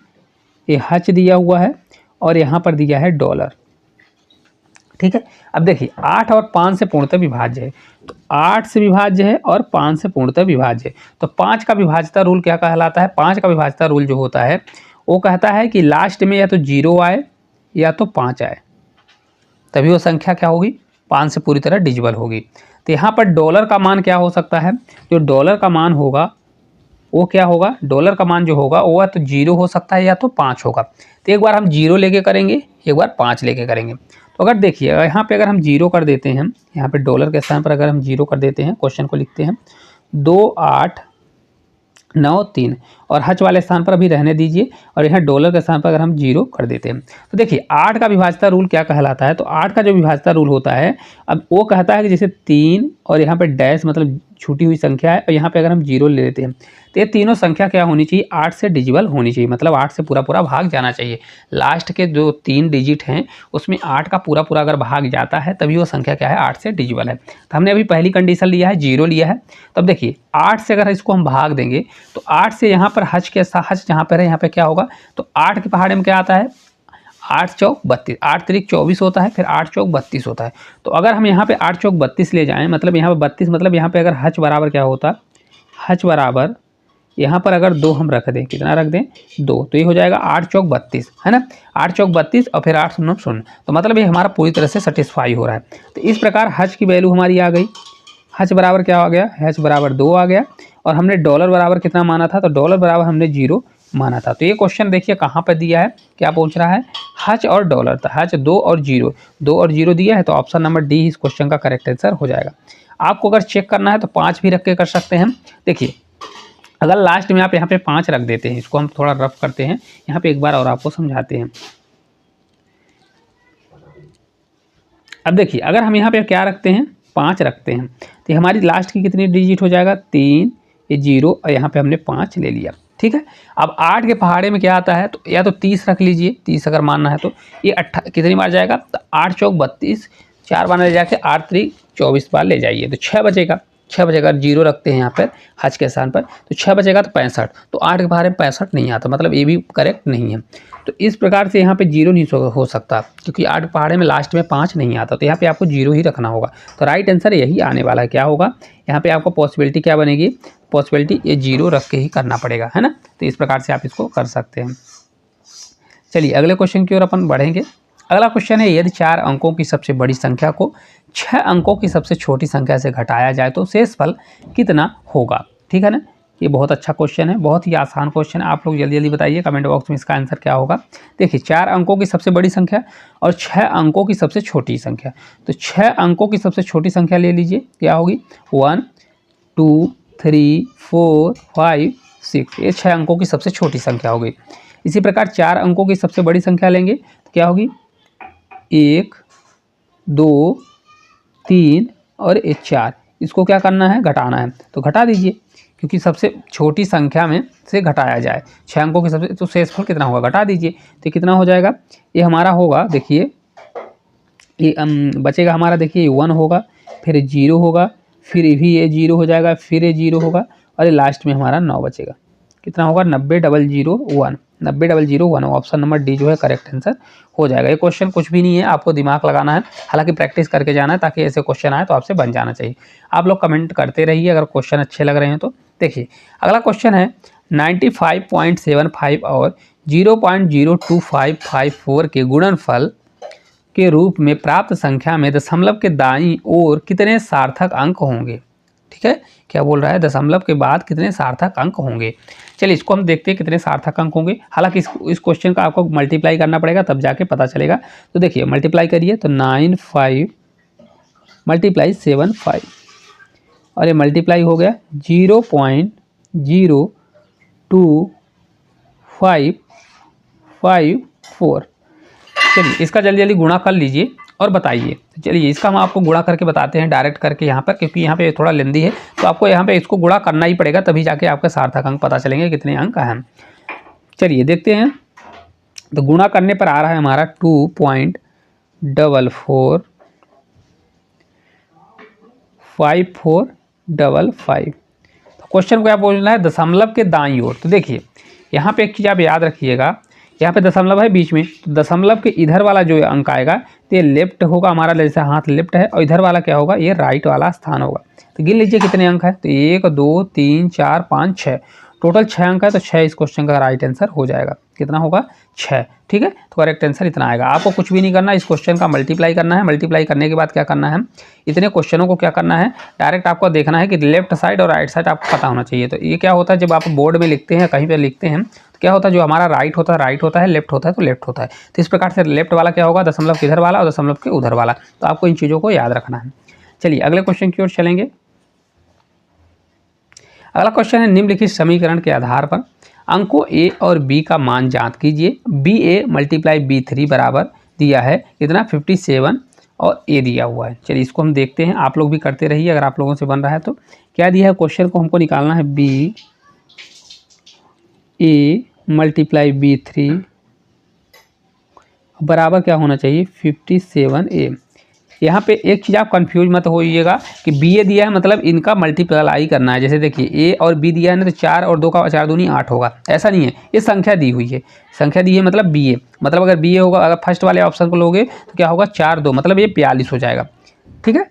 ये हच दिया हुआ है और यहाँ पर दिया है डॉलर। ठीक है, अब देखिए 8 और 5 से पूर्णतः विभाज्य है, तो 8 से विभाज्य है और 5 से पूर्णतः विभाज्य है, तो 5 का विभाज्यता रूल क्या कहलाता है। 5 का विभाज्यता रूल जो होता है वो कहता है कि लास्ट में या तो 0 आए या तो 5 आए, तभी वो संख्या क्या होगी, 5 से पूरी तरह डिजिबल होगी। तो यहाँ पर डॉलर का मान क्या हो सकता है, जो डॉलर का मान होगा वो क्या होगा, डॉलर का मान जो होगा वो तो 0 हो सकता है या तो 5 होगा। तो एक बार हम 0 लेके करेंगे, एक बार 5 लेके करेंगे। तो अगर देखिए यहाँ पे अगर हम 0 कर देते हैं, यहाँ पे डॉलर के स्थान पर अगर हम 0 कर देते हैं, क्वेश्चन को लिखते हैं 2893 और हच वाले स्थान पर अभी रहने दीजिए, और यहाँ डॉलर के स्थान पर अगर हम 0 कर देते हैं, तो देखिए 8 का विभाज्यता रूल क्या कहलाता है। तो 8 का जो विभाज्यता रूल होता है, अब वो कहता है कि जैसे 3 और यहाँ पे डैश मतलब छूटी हुई संख्या है, और यहाँ पे अगर हम 0 ले लेते हैं, तो ये तीनों संख्या क्या होनी चाहिए, 8 से डिजिबल होनी चाहिए, मतलब 8 से पूरा पूरा भाग जाना चाहिए। लास्ट के जो 3 डिजिट हैं उसमें 8 का पूरा पूरा अगर भाग जाता है तभी वो संख्या क्या है, 8 से डिजिबल है। तो हमने अभी पहली कंडीशन लिया है, 0 लिया है। तब देखिए 8 से अगर इसको हम भाग देंगे तो 8 से यहाँ पर हच के साथ, हच जहाँ पर है यहाँ पे क्या होगा, तो 8 के पहाड़े में क्या आता है, 8 चौक 32, 8 त्रिक 24 होता है, फिर 8 चौक 32 होता है। तो अगर हम यहाँ पे 8 चौक 32 ले जाएं, मतलब यहाँ पे 32, मतलब यहाँ पे अगर हच बराबर क्या होता, हच बराबर यहाँ पर अगर 2 हम रख दें, कितना रख दें 2, तो ये हो जाएगा 8 चौक 32, है ना, 8 चौक 32 और फिर 8 शून्य 0, तो मतलब ये हमारा पूरी तरह से सेटिस्फाई हो रहा है। तो इस प्रकार हच की वैल्यू हमारी आ गई, हच बराबर क्या आ गया, हच बराबर 2 आ गया, और हमने डॉलर बराबर कितना माना था, तो डॉलर बराबर हमने 0 माना था। तो ये क्वेश्चन देखिए कहाँ पर दिया है, क्या पूछ रहा है, हच और डॉलर, तो हच 2 और 0, 2 और 0 दिया है, तो ऑप्शन नंबर डी इस क्वेश्चन का करेक्ट आंसर हो जाएगा। आपको अगर चेक करना है तो 5 भी रख के कर सकते हैं। देखिए अगर लास्ट में आप यहाँ पे 5 रख देते हैं, इसको हम थोड़ा रफ करते हैं यहाँ पे एक बार और आपको समझाते हैं। अब देखिए अगर हम यहाँ पे क्या रखते हैं, 5 रखते हैं, तो हमारी लास्ट की कितनी डिजिट हो जाएगा, 3, ये 0 और यहाँ पे हमने 5 ले लिया। ठीक है, अब 8 के पहाड़े में क्या आता है, तो या तो 30 रख लीजिए, 30 अगर मानना है तो ये कितनी बार जाएगा, तो 8 चौक 32, 4 बार ले जाके 8 त्रिक 24 बार ले जाइए, तो 6 बचेगा। 6 बचेगा, 0 रखते हैं यहाँ पर हज के स्थान पर, तो 6 बचेगा तो 65, तो 8 के पहाड़े में 65 नहीं आता, मतलब ये भी करेक्ट नहीं है। तो इस प्रकार से यहाँ पे 0 नहीं हो सकता, क्योंकि 8 पहाड़े में लास्ट में 5 नहीं आता, तो यहाँ पे आपको 0 ही रखना होगा। तो राइट आंसर यही आने वाला है। क्या होगा यहाँ पे आपको पॉसिबिलिटी क्या बनेगी, पॉसिबिलिटी ये 0 रख के ही करना पड़ेगा, है ना। तो इस प्रकार से आप इसको कर सकते हैं। चलिए अगले क्वेश्चन की ओर अपन बढ़ेंगे। अगला क्वेश्चन है, यदि 4 अंकों की सबसे बड़ी संख्या को 6 अंकों की सबसे छोटी संख्या से घटाया जाए तो शेषफल कितना होगा। ठीक है ना, ये बहुत अच्छा क्वेश्चन है, बहुत ही आसान क्वेश्चन है। आप लोग जल्दी जल्दी बताइए कमेंट बॉक्स में इसका आंसर क्या होगा। देखिए 4 अंकों की सबसे बड़ी संख्या और 6 अंकों की सबसे छोटी संख्या, तो 6 अंकों की सबसे छोटी संख्या ले लीजिए, क्या होगी, 1 2 3 4 5 6, ये 6 अंकों की सबसे छोटी संख्या होगी। इसी प्रकार 4 अंकों की सबसे बड़ी संख्या लेंगे तो क्या होगी, 1 2 3 और 4, इसको क्या करना है, घटाना है, तो घटा दीजिए, क्योंकि सबसे छोटी संख्या में से घटाया जाए 6 अंकों की सबसे, तो शेषफल कितना होगा, घटा दीजिए, तो कितना हो जाएगा, ये हमारा होगा, देखिए ये बचेगा हमारा, देखिए 1 होगा, फिर 0 होगा, फिर भी ये 0 हो जाएगा, फिर ये 0 होगा, और ये लास्ट में हमारा 9 बचेगा। कितना होगा, 90,001, 90,001, ऑप्शन नंबर डी जो है करेक्ट आंसर हो जाएगा। ये क्वेश्चन कुछ भी नहीं है, आपको दिमाग लगाना है, हालांकि प्रैक्टिस करके जाना है, ताकि ऐसे क्वेश्चन आए तो आपसे बन जाना चाहिए। आप लोग कमेंट करते रहिए अगर क्वेश्चन अच्छे लग रहे हैं तो। देखिए अगला क्वेश्चन है, 95.75 और 0.02554 के गुणनफल के रूप में प्राप्त संख्या में दशमलव के दाईं ओर कितने सार्थक अंक होंगे। ठीक है, क्या बोल रहा है, दशमलव के बाद कितने सार्थक अंक होंगे। चलिए इसको हम देखते हैं कितने सार्थक अंक होंगे। हालांकि इस क्वेश्चन का आपको मल्टीप्लाई करना पड़ेगा, तब जाके पता चलेगा। तो देखिए मल्टीप्लाई करिए, तो 95 मल्टीप्लाई 75, और ये मल्टीप्लाई हो गया 0.02554। चलिए इसका जल्दी जल्दी गुणा कर लीजिए, और बताइए। चलिए इसका हम आपको गुणा करके बताते हैं डायरेक्ट करके यहाँ पर, क्योंकि यहाँ पे थोड़ा लेंदी है, तो आपको यहाँ पे इसको गुणा करना ही पड़ेगा, तभी जाके आपके सार्थक अंक पता चलेंगे कितने अंक हैं। चलिए देखते हैं। तो गुणा करने पर आ रहा है हमारा 2.4455। तो क्वेश्चन को आप बोलना है दशमलव के दाईं ओर। तो देखिए यहाँ पे एक चीज़ आप याद रखिएगा, यहाँ पे दशमलव है बीच में, तो दशमलव के इधर वाला जो अंक आएगा तो ये लेफ्ट होगा हमारा, जैसे हाथ लेफ्ट है, और इधर वाला क्या होगा, ये राइट वाला स्थान होगा। तो गिन लीजिए कितने अंक है। तो 1 2 3 4 5 6, टोटल 6 अंक है। तो 6 इस क्वेश्चन का राइट आंसर हो जाएगा। कितना होगा, 6। ठीक है, तो करेक्ट आंसर इतना आएगा। आपको कुछ भी नहीं करना, इस क्वेश्चन का मल्टीप्लाई करना है। मल्टीप्लाई करने के बाद क्या करना है, इतने क्वेश्चनों को क्या करना है, डायरेक्ट आपको देखना है कि लेफ्ट साइड और राइट साइड आपको पता होना चाहिए। तो ये क्या होता है, जब आप बोर्ड में लिखते हैं, कहीं पर लिखते हैं, तो क्या होता है, जो हमारा राइट होता है, लेफ्ट होता है तो लेफ्ट होता है। तो इस प्रकार से लेफ्ट वाला क्या होगा, दशमलव के इधर वाला और दशमलव के उधर वाला। तो आपको इन चीज़ों को याद रखना है। चलिए अगले क्वेश्चन की ओर चलेंगे। अगला क्वेश्चन है, निम्नलिखित समीकरण के आधार पर अंकों ए और बी का मान ज्ञात कीजिए। बी ए मल्टीप्लाई B3 बराबर दिया है कितना, 57, और ए दिया हुआ है। चलिए इसको हम देखते हैं, आप लोग भी करते रहिए अगर आप लोगों से बन रहा है तो। क्या दिया है, क्वेश्चन को हमको निकालना है, बी ए मल्टीप्लाई B3 बराबर क्या होना चाहिए, 57A। यहाँ पे एक चीज़ आप कंफ्यूज मत होइएगा कि बी ए दिया है मतलब इनका मल्टीप्लाई करना है। जैसे देखिए ए और बी दिया है ना, तो 4 और 2 का 4 दूनी 8 होगा, ऐसा नहीं है। ये संख्या दी हुई है, संख्या दी है मतलब बी ए, मतलब अगर बी ए होगा, अगर फर्स्ट वाले ऑप्शन को लोगे तो क्या होगा, 4 2, मतलब ये 42 हो जाएगा। ठीक है,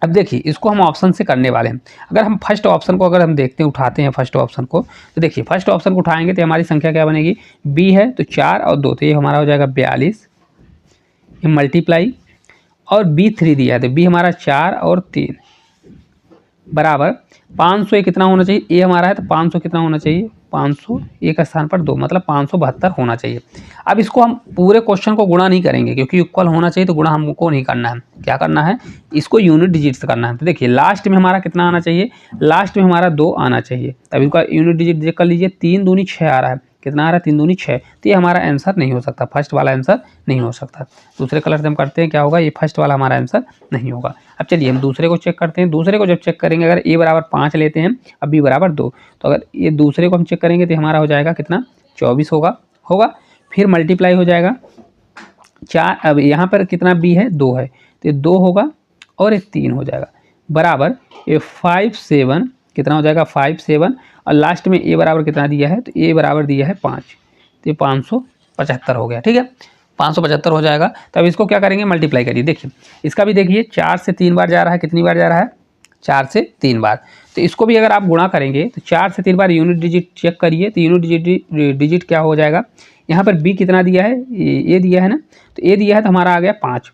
अब देखिए इसको हम ऑप्शन से करने वाले हैं। अगर हम फर्स्ट ऑप्शन को अगर हम देखते हैं, उठाते हैं फर्स्ट ऑप्शन को, तो देखिए फर्स्ट ऑप्शन को उठाएंगे तो हमारी संख्या क्या बनेगी, बी है तो 4 और 2, तो ये हमारा हो जाएगा 42, ये मल्टीप्लाई, और B3 दिया है तो बी हमारा 4 और 3 बराबर 500। ये कितना होना चाहिए, ए हमारा है तो 500 कितना होना चाहिए, 500 एक स्थान पर 2, मतलब 572 होना चाहिए। अब इसको हम पूरे क्वेश्चन को गुणा नहीं करेंगे, क्योंकि इक्वल होना चाहिए, तो गुणा हमको नहीं करना है। क्या करना है, इसको यूनिट डिजिट से करना है। तो देखिए लास्ट में हमारा कितना आना चाहिए, लास्ट में हमारा 2 आना चाहिए। अब इसका यूनिट डिजिट चेक कर लीजिए, 3 दूनी 6 आ रहा है, कितना आ रहा है, 3 दूनी 6। तो ये हमारा आंसर नहीं हो सकता, फर्स्ट वाला आंसर नहीं हो सकता। दूसरे कलर से हम करते हैं, क्या होगा, ये फर्स्ट वाला हमारा आंसर नहीं होगा। अब चलिए हम दूसरे को चेक करते हैं। दूसरे को जब चेक करेंगे, अगर ए बराबर 5 लेते हैं, अब बी बराबर 2, तो अगर ये दूसरे को हम चेक करेंगे तो हमारा हो जाएगा कितना, 24 होगा। फिर मल्टीप्लाई हो जाएगा 4, अब यहाँ पर कितना बी है, 2 है, तो ये 2 होगा और ये 3 हो जाएगा, बराबर ये 5 7 कितना हो जाएगा, 5 7, और लास्ट में ए बराबर कितना दिया है, तो ए बराबर दिया है 5, तो ये 575 हो गया। ठीक है, 575 हो जाएगा। तो अब इसको क्या करेंगे, मल्टीप्लाई करिए। देखिए इसका भी देखिए 4 से 3 बार जा रहा है, कितनी बार जा रहा है, 4 से 3 बार। तो इसको भी अगर आप गुणा करेंगे तो 4 से 3 बार यूनिट डिजिट चेक करिए, तो यूनिट डिजिट क्या हो जाएगा, यहाँ पर बी कितना दिया है, ए दिया है ना, तो ए दिया है तो हमारा आ गया 5।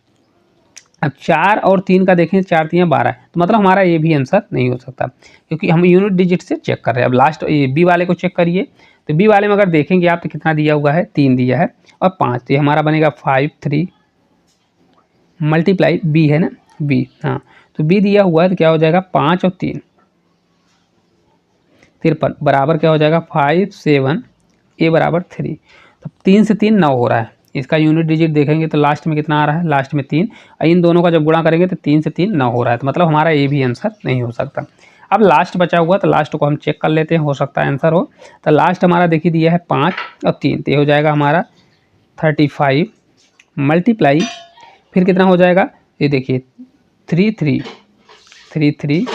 अब 4 और 3 का देखें, 4 3 12, तो मतलब हमारा ये भी आंसर नहीं हो सकता, क्योंकि हम यूनिट डिजिट से चेक कर रहे हैं। अब लास्ट ये बी वाले को चेक करिए, तो बी वाले में अगर देखेंगे आप तो कितना दिया हुआ है, 3 दिया है और 5, तो ये हमारा बनेगा 5 3 मल्टीप्लाई बी है ना, बी, हाँ, तो बी दिया हुआ है तो क्या हो जाएगा, 5 और 3 53 बराबर क्या हो जाएगा, 5 7, ए बराबर 3। तो 3 से 3 9 हो रहा है। इसका यूनिट डिजिट देखेंगे तो लास्ट में कितना आ रहा है, लास्ट में 3, इन दोनों का जब गुणा करेंगे तो 3 से 3 9 हो रहा है, तो मतलब हमारा ये भी आंसर नहीं हो सकता। अब लास्ट बचा हुआ, तो लास्ट को हम चेक कर लेते हैं, हो सकता है आंसर हो। तो लास्ट हमारा देखिए दिया है 5 और 3, तो ये हो जाएगा हमारा 35 मल्टीप्लाई, फिर कितना हो जाएगा, ये देखिए 3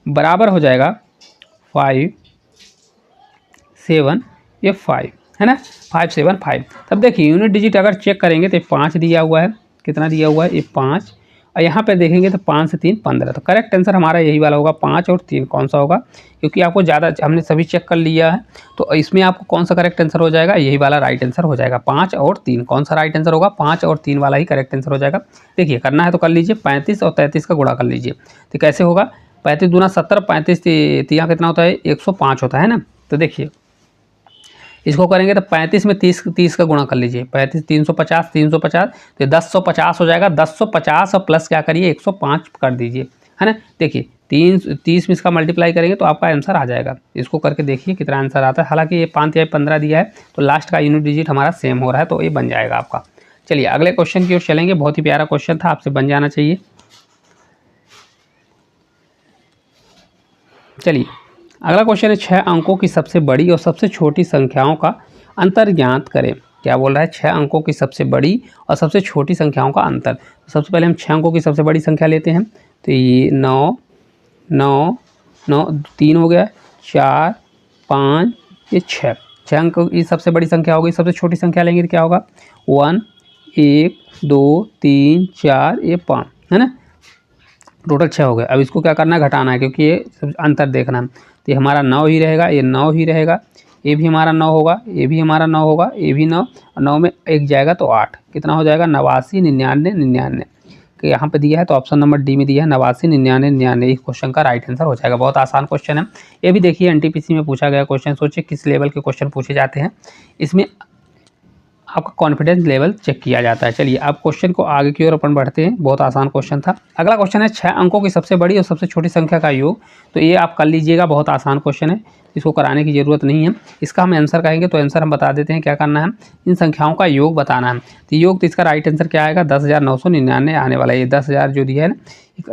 बराबर हो जाएगा 5 7, ये 5 है ना, 5 7 5। तब देखिए यूनिट डिजिट अगर चेक करेंगे तो 5 दिया हुआ है, कितना दिया हुआ है, ये 5, और यहाँ पे देखेंगे तो 5 से 3 15। तो करेक्ट आंसर हमारा यही वाला होगा, 5 और 3। कौन सा होगा, क्योंकि आपको ज़्यादा हमने सभी चेक कर लिया है, तो इसमें आपको कौन सा करेक्ट आंसर हो जाएगा, यही वाला राइट आंसर हो जाएगा, 5 और 3। कौन सा राइट आंसर होगा, 5 और 3 वाला ही करेक्ट आंसर हो जाएगा। देखिए करना है तो कर लीजिए, 35 और 33 का गुणा कर लीजिए। तो कैसे होगा, 35 दूना 70, 35 तिया कितना होता है, 105 होता है ना। तो देखिए इसको करेंगे तो 35 में 30 का गुणा कर लीजिए, 35 350 350, तो 1050 हो जाएगा। 1050 और प्लस क्या करिए, 105 कर दीजिए, है ना। देखिए 30 में इसका मल्टीप्लाई करेंगे तो आपका आंसर आ जाएगा। इसको करके देखिए कितना आंसर आता है। हालांकि ये 5 या 15 दिया है, तो लास्ट का यूनिट डिजिट हमारा सेम हो रहा है, तो ये बन जाएगा आपका। चलिए अगले क्वेश्चन की ओर चलेंगे। बहुत ही प्यारा क्वेश्चन था, आपसे बन जाना चाहिए। चलिए अगला क्वेश्चन है 6 अंकों की सबसे बड़ी और सबसे छोटी संख्याओं का अंतर ज्ञात करें। क्या बोल रहा है? 6 अंकों की सबसे बड़ी और सबसे छोटी संख्याओं का अंतर। तो सबसे पहले हम 6 अंकों की सबसे बड़ी संख्या लेते हैं, तो ये 9 9 9 3 हो गया, 4 5 ये 6 अंक की सबसे बड़ी संख्या हो गई। सबसे छोटी संख्या लेंगे तो क्या होगा? 1 1 2 3 4 ये 5 है ना, टोटल 6 हो गए। अब इसको क्या करना है? घटाना है, क्योंकि ये अंतर देखना है। तो ये हमारा 9 ही रहेगा, ये 9 ही रहेगा, ये भी हमारा 9 होगा, ये भी हमारा 9 होगा, ये भी 9 और 9 में 1 जाएगा तो 8। कितना हो जाएगा? 89 99 99। कि यहाँ पे दिया है तो ऑप्शन नंबर डी में दिया है 89 99 99। इस क्वेश्चन का राइट आंसर हो जाएगा। बहुत आसान क्वेश्चन है ये भी। देखिए एनटीपीसी में पूछा गया क्वेश्चन, सोचिए किस लेवल के क्वेश्चन पूछे जाते हैं, इसमें आपका कॉन्फिडेंस लेवल चेक किया जाता है। चलिए अब क्वेश्चन को आगे की ओर अपन बढ़ते हैं। बहुत आसान क्वेश्चन था। अगला क्वेश्चन है 6 अंकों की सबसे बड़ी और सबसे छोटी संख्या का योग। तो ये आप कर लीजिएगा, बहुत आसान क्वेश्चन है, इसको कराने की ज़रूरत नहीं है। इसका हम आंसर कहेंगे तो आंसर हम बता देते हैं। क्या करना है? इन संख्याओं का योग बताना है। तो योग, तो इसका राइट आंसर क्या आएगा? 10,999 आने वाला है। ये 10,000 जो दिया है ना,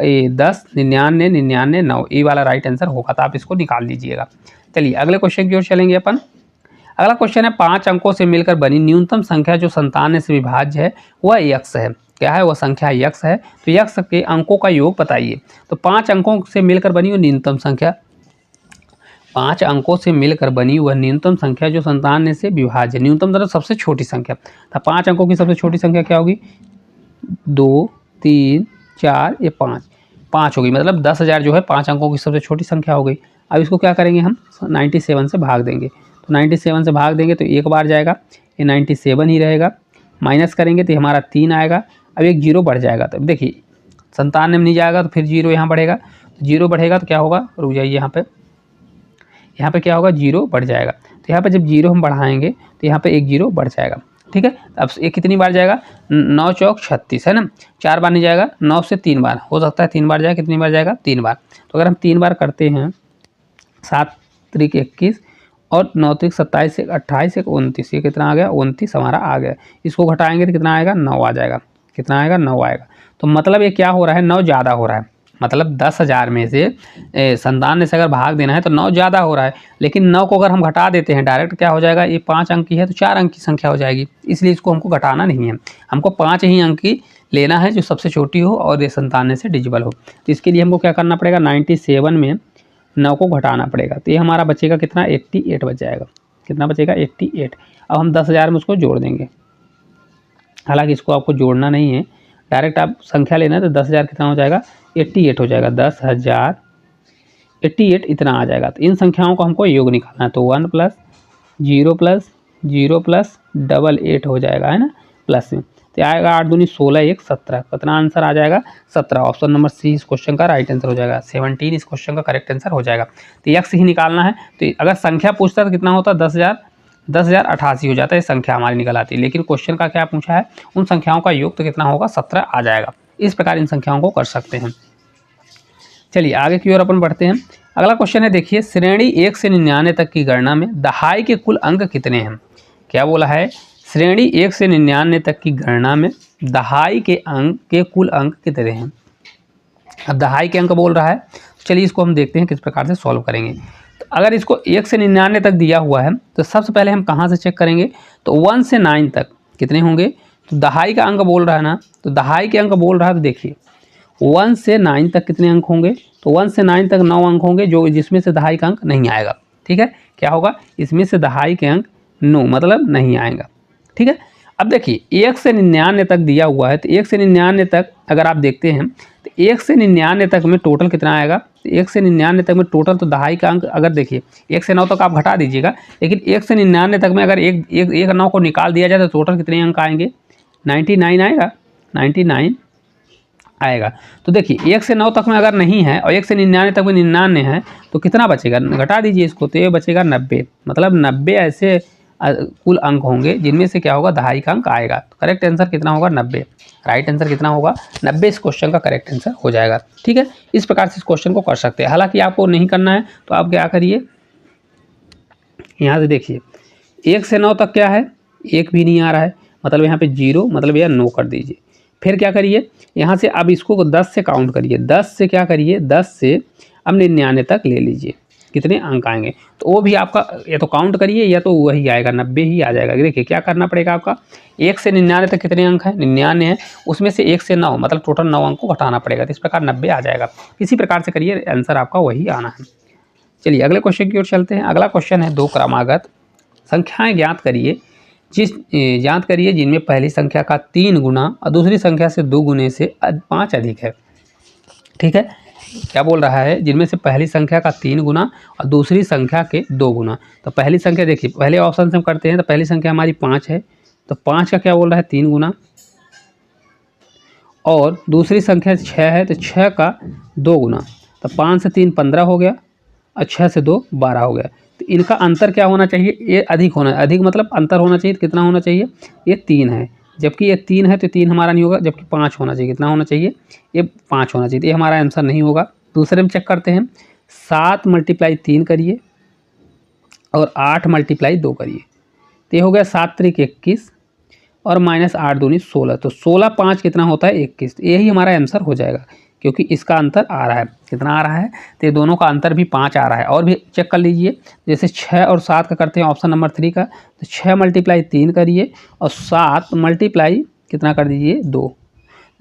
ये 10 99 99 9 ये वाला राइट आंसर होगा। तो आप इसको निकाल लीजिएगा। चलिए अगले क्वेश्चन की ओर चलेंगे अपन। अगला क्वेश्चन है 5 अंकों से मिलकर बनी न्यूनतम संख्या जो 57 से विभाज्य है वह यक्स है। क्या है? वह संख्या यक्स है। तो यक्स के अंकों का योग बताइए। तो 5 अंकों से मिलकर बनी हुई न्यूनतम संख्या, 5 अंकों से मिलकर बनी वह न्यूनतम संख्या जो 57 से विभाज्य है। न्यूनतम मतलब सबसे छोटी संख्या। तो 5 अंकों की सबसे छोटी संख्या क्या होगी? 2 3 4 ये 5 हो गई। मतलब 10,000 जो है 5 अंकों की सबसे छोटी संख्या हो गई। अब इसको क्या करेंगे? हम 97 से भाग देंगे। तो 97 से भाग देंगे तो एक बार जाएगा, ये 97 ही रहेगा। माइनस करेंगे तो हमारा 3 आएगा। अब एक जीरो बढ़ जाएगा। तो देखिए 57 में नहीं जाएगा तो फिर जीरो यहाँ बढ़ेगा। तो जीरो बढ़ेगा तो क्या होगा? रुक जाइए, यहाँ पे क्या होगा? जीरो बढ़ जाएगा। तो यहाँ पे जब जीरो हम बढ़ाएंगे तो यहाँ पे एक जीरो बढ़ जाएगा। ठीक है, अब ये कितनी बार जाएगा? 9 चौक 36 है ना, 4 बार नहीं जाएगा, 9 से 3 बार हो सकता है 3 बार जाए। कितनी बार जाएगा? 3 बार। तो अगर हम 3 बार करते हैं, 7 त्रिक 21 और 9 त्रिक 27 से 28 एक 29, ये कितना आ गया? 29 हमारा आ गया। इसको घटाएंगे तो कितना आएगा? 9 आ जाएगा। कितना आएगा? 9 आएगा। तो मतलब ये क्या हो रहा है? 9 ज़्यादा हो रहा है। मतलब 10,000 में से 57 से अगर भाग देना है तो 9 ज़्यादा हो रहा है। लेकिन 9 को अगर हम घटा देते हैं डायरेक्ट, क्या हो जाएगा? ये 5 अंक की है तो 4 अंक की संख्या हो जाएगी। इसलिए इसको हमको घटाना नहीं है, हमको 5 ही अंक की लेना है जो सबसे छोटी हो और ये 57 से डिजिबल हो। तो इसके लिए हमको क्या करना पड़ेगा? 97 में 9 को घटाना पड़ेगा। तो ये हमारा बचेगा कितना? 88 बच जाएगा। कितना बचेगा? 88। अब हम 10,000 में उसको जोड़ देंगे। हालांकि इसको आपको जोड़ना नहीं है, डायरेक्ट आप संख्या लेना है। तो 10,000 कितना हो जाएगा? 88 हो जाएगा। 10,000 88 इतना आ जाएगा। तो इन संख्याओं को हमको योग निकालना है। तो 1 + 0 + 0 + 88 हो जाएगा, है ना, प्लस में। तो आएगा 8 दूनी 16 1 17। कितना आंसर आ जाएगा? 17। ऑप्शन नंबर सी इस क्वेश्चन का राइट आंसर हो जाएगा। 17 इस क्वेश्चन का करेक्ट आंसर हो जाएगा। तो यक्स ही निकालना है। तो अगर संख्या पूछता तो कितना होता? 10,088 हो जाता है, संख्या हमारी निकल आती है। लेकिन क्वेश्चन का क्या पूछा है? उन संख्याओं का योग तो कितना होगा? 17 आ जाएगा। इस प्रकार इन संख्याओं को कर सकते हैं। चलिए आगे की ओर अपन बढ़ते हैं। अगला क्वेश्चन है, देखिए श्रेणी 1 से 99 तक की गणना में दहाई के कुल अंक कितने हैं? क्या बोला है? श्रेणी 1 से 99 तक की गणना में दहाई के कुल अंक कितने हैं? अब दहाई के अंक बोल रहा है, चलिए इसको हम देखते हैं किस प्रकार से सॉल्व करेंगे। तो अगर इसको 1 से 99 तक दिया हुआ है तो सबसे पहले हम कहाँ से चेक करेंगे? तो 1 से 9 तक कितने होंगे? तो दहाई का अंक बोल रहा है ना, तो दहाई के अंक बोल रहा है। तो देखिए 1 से 9 तक कितने अंक होंगे? तो 1 से 9 तक 9 अंक होंगे, जो जिसमें से दहाई का अंक नहीं आएगा। ठीक है, क्या होगा? इसमें से दहाई के अंक 9 मतलब नहीं आएगा। ठीक है, अब देखिए 1 से 99 तक दिया हुआ है। तो 1 से 99 तक अगर आप देखते हैं तो 1 से 99 तक में टोटल कितना आएगा? तो 1 से 99 तक में टोटल तो दहाई का अंक, अगर देखिए 1 से 9 तक आप घटा दीजिएगा, लेकिन 1 से 99 तक में अगर एक 9 को निकाल दिया जाए तो टोटल कितने अंक आएंगे? 99 आएगा। 99 आएगा। तो देखिए 1 से 9 तक में अगर नहीं है और 1 से 99 तक में 99 है तो कितना बचेगा? घटा दीजिए इसको, तो ये बचेगा 90। मतलब 90 ऐसे कुल अंक होंगे जिनमें से क्या होगा? दहाई का अंक आएगा। तो करेक्ट आंसर कितना होगा? 90। राइट आंसर कितना होगा? 90 इस क्वेश्चन का करेक्ट आंसर हो जाएगा। ठीक है, इस प्रकार से इस क्वेश्चन को कर सकते हैं। हालांकि आपको नहीं करना है तो आप क्या करिए, यहाँ से देखिए 1 से 9 तक क्या है? 1 भी नहीं आ रहा है। मतलब यहाँ पे 0 मतलब यह 9 कर दीजिए। फिर क्या करिए, यहाँ से अब इसको 10 से काउंट करिए, 10 से क्या करिए, 10 से अब 99 तक ले लीजिए, कितने अंक आएंगे। तो वो भी आपका या तो काउंट करिए या तो वही आएगा, 90 ही आ जाएगा। देखिए क्या करना पड़ेगा आपका, 1 से 99 तक कितने अंक हैं, 99 है, उसमें से 1 से 9 मतलब टोटल 9 अंक को घटाना पड़ेगा। तो इस प्रकार 90 आ जाएगा। इसी प्रकार से करिए, आंसर आपका वही आना है। चलिए अगले क्वेश्चन की ओर चलते हैं। अगला क्वेश्चन है, 2 क्रमागत संख्याएं ज्ञात करिए जिनमें पहली संख्या का 3 गुना और दूसरी संख्या से 2 गुने से 5 अधिक है। ठीक है, क्या बोल रहा है, जिनमें से पहली संख्या का 3 गुना और दूसरी संख्या के 2 गुना। तो पहली संख्या देखिए, पहले ऑप्शन से हम करते हैं तो पहली संख्या हमारी 5 है, तो 5 का क्या बोल रहा है 3 गुना, और दूसरी संख्या 6 है तो 6 का 2 गुना। तो 5 से 3 15 हो गया और 6 से 2 12 हो गया। तो इनका अंतर क्या होना चाहिए, ये अधिक होना, अधिक मतलब अंतर होना चाहिए। तो कितना होना चाहिए, ये 3 है, जबकि ये 3 है तो 3 हमारा नहीं होगा, जबकि 5 होना चाहिए। कितना होना चाहिए, ये 5 होना चाहिए। तो ये हमारा आंसर नहीं होगा। दूसरे में चेक करते हैं, 7 × 3 करिए और 8 × 2 करिए। तो ये हो गया 7 × 21 और -8 दूनी 16। तो 16 5 कितना होता है 21। तो यही हमारा आंसर हो जाएगा, क्योंकि इसका अंतर आ रहा है। कितना आ रहा है, तो ये दोनों का अंतर भी 5 आ रहा है। और भी चेक कर लीजिए, जैसे 6 और 7 का करते हैं ऑप्शन नंबर 3 का। तो 6 × 3 करिए और 7 × कितना कर दीजिए 2,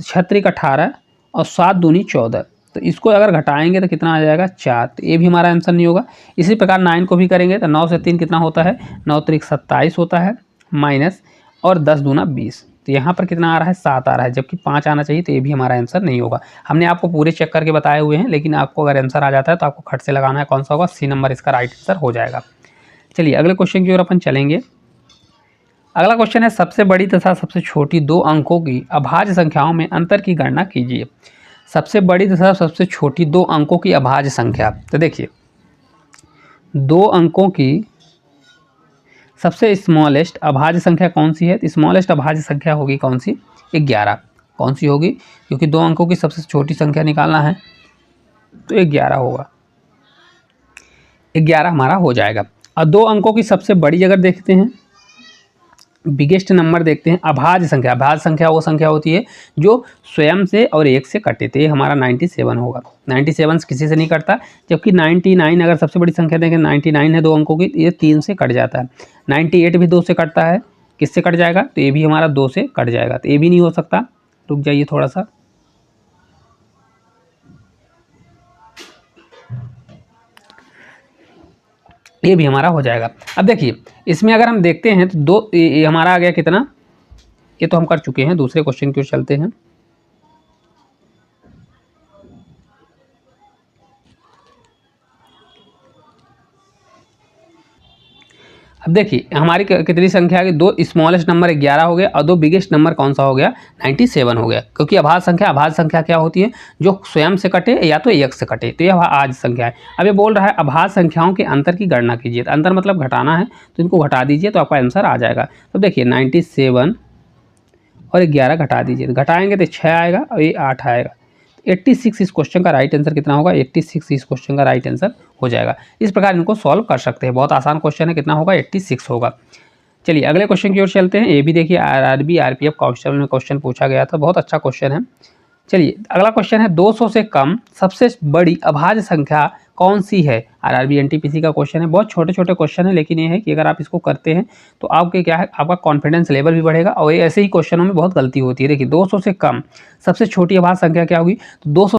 6 × 18 और 7 दूनी 14। तो इसको अगर घटाएंगे तो कितना आ जाएगा 4। तो ये भी हमारा आंसर नहीं होगा। इसी प्रकार 9 को भी करेंगे तो 9 से 3 कितना होता है, 9 × 27 होता है, माइनस और 10 दूना 20। तो यहाँ पर कितना आ रहा है 7 आ रहा है, जबकि 5 आना चाहिए। तो ये भी हमारा आंसर नहीं होगा। हमने आपको पूरे चेक करके बताए हुए हैं, लेकिन आपको अगर आंसर आ जाता है तो आपको खट से लगाना है, कौन सा होगा, सी नंबर इसका राइट आंसर हो जाएगा। चलिए अगले क्वेश्चन की ओर अपन चलेंगे। अगला क्वेश्चन है, सबसे बड़ी तथा सबसे छोटी 2 अंकों की अभाज्य संख्याओं में अंतर की गणना कीजिए। सबसे बड़ी तथा सबसे छोटी 2 अंकों की अभाज्य संख्या। तो देखिए 2 अंकों की सबसे स्मॉलेस्ट अभाज्य संख्या कौन सी है, तो स्मॉलेस्ट अभाज्य संख्या होगी कौन सी, 11। कौन सी होगी, क्योंकि 2 अंकों की सबसे छोटी संख्या निकालना है तो 11 होगा, 11 हमारा हो जाएगा। और 2 अंकों की सबसे बड़ी अगर देखते हैं, बिगेस्ट नंबर देखते हैं, अभाज्य संख्या। अभाज्य संख्या वो संख्या होती है जो स्वयं से और 1 से कटे। तो ये हमारा 97 होगा। 97 किसी से नहीं कटता, जबकि 99 अगर सबसे बड़ी संख्या देखें 99 है 2 अंकों की, ये 3 से कट जाता है। 98 भी 2 से कटता है, किससे कट जाएगा, तो ये भी हमारा 2 से कट जाएगा। तो ये भी नहीं हो सकता, रुक जाइए थोड़ा सा। ये भी हमारा हो जाएगा। अब देखिए इसमें अगर हम देखते हैं तो 2 ये हमारा आ गया कितना, ये तो हम कर चुके हैं। दूसरे क्वेश्चन की ओर चलते हैं। अब देखिए हमारी कितनी संख्या आ गई, 2 स्मॉलेस्ट नंबर 11 हो गया और 2 बिगेस्ट नंबर कौन सा हो गया, 97 हो गया। क्योंकि अभाज्य संख्या क्या होती है, जो स्वयं से कटे या तो 1 से कटे। तो यह अभाज्य संख्या है। अब ये बोल रहा है अभाज्य संख्याओं के अंतर की गणना कीजिए। तो अंतर मतलब घटाना है, तो इनको घटा दीजिए तो आपका आंसर आ जाएगा। तो देखिए 97 और 11 घटा दीजिए, तो घटाएंगे तो 6 आएगा और ये 8 आएगा। 86 इस क्वेश्चन का राइट आंसर कितना होगा, 86 इस क्वेश्चन का राइट आंसर हो जाएगा। इस प्रकार इनको सॉल्व कर सकते हैं। बहुत आसान क्वेश्चन है, कितना होगा 86 होगा। चलिए अगले क्वेश्चन की ओर चलते हैं। ये भी देखिए आरआरबी आरपीएफ कांस्टेबल में क्वेश्चन पूछा गया था, बहुत अच्छा क्वेश्चन है। चलिए अगला क्वेश्चन है, 200 से कम सबसे बड़ी अभाज्य संख्या कौन सी है। आरआरबी एनटीपीसी का क्वेश्चन है। बहुत छोटे छोटे क्वेश्चन है, लेकिन ये है कि अगर आप इसको करते हैं तो आपके क्या है, आपका कॉन्फिडेंस लेवल भी बढ़ेगा। और ऐसे ही क्वेश्चनों में बहुत गलती होती है। देखिए 200 से कम सबसे छोटी अभाज्य संख्या क्या होगी, तो 200